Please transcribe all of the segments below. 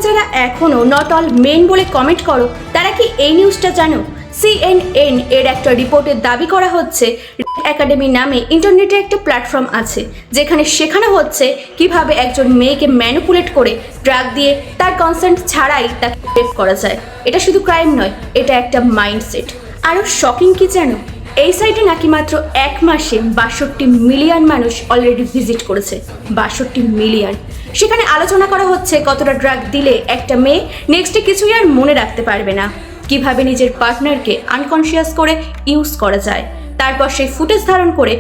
যারা এখনো not all men বলে কমেন্ট করো তারা কি এই নিউজটা জানো? CNN এর একটা রিপোর্টে দাবি করা হচ্ছে একাডেমি নামে ইন্টারনেটে একটা প্ল্যাটফর্ম আছে যেখানে শেখানো হচ্ছে কিভাবে একজন মেয়েকে ম্যানিপুলেট করে ড্রাগ দিয়ে তার কনসেন্ট ছাড়াই তাকে রেপ করা যায়। এটা শুধু ক্রাইম নয়, এটা একটা মাইন্ডসেট। আরও শকিং কি জানো? এই সাইটে নাকি মাত্র 1 মাসে 62 মিলিয়ন মানুষ অলরেডি ভিজিট করেছে। 62 মিলিয়ন। সেখানে আলোচনা করা হচ্ছে কতটা ড্রাগ দিলে একটা মেয়ে নেক্সটে কিছুই আর মনে রাখতে পারবে না, কিভাবে নিজের পার্টনারকে আনকনশিয়াস করে ইউজ করা যায়। তারপর সেই ফুটেজ ধারণ করে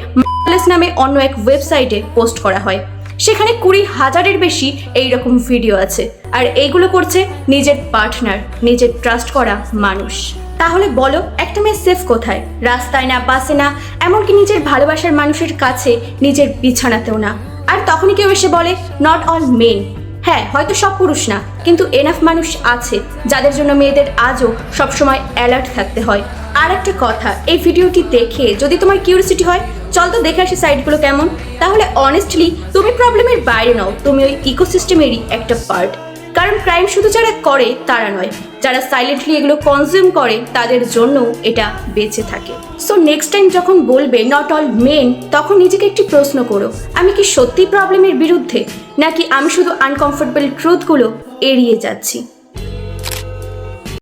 নামে অন্য এক ওয়েবসাইটে পোস্ট করা হয়। সেখানে 20,000-এর বেশি এইরকম ভিডিও আছে, আর এইগুলো করছে নিজের পার্টনার, নিজের ট্রাস্ট করা মানুষ। তাহলে বলো, একটা মেয়ে সেফ কোথায়? রাস্তায় না, বাসে না, এমনকি নিজের ভালোবাসার মানুষের কাছে, নিজের বিছানাতেও না। আর তখনই কেউ এসে বলে নট অল মেন। হ্যাঁ, হয়তো সব পুরুষ না, কিন্তু এনাফ মানুষ আছে যাদের জন্য মেয়েদের আজও সবসময় অ্যালার্ট থাকতে হয়। আর একটা কথা, এই ভিডিওটি দেখে যদি তোমার কিউরিসিটি হয়, চল তো দেখে আসি সাইটগুলো কেমন। তাহলে অনেস্টলি তুমি প্রবলেমের বাইরে নাও, তুমি ওই ইকোসিস্টেমেরই একটা পার্ট। কারণ ক্রাইম শুধু যারা করে তারা নয়, যারা সাইলেন্টলি এগুলো কনজিউম করে তাদের জন্য এটা বেঁচে থাকে। সো নেক্সট টাইম যখন বলবে নট অল মেন, তখন নিজেকে একটি প্রশ্ন করো, আমি কি সত্যি প্রবলেমের বিরুদ্ধে, নাকি আমি শুধু আনকমফোর্টেবল ট্রুথগুলো এড়িয়ে যাচ্ছি?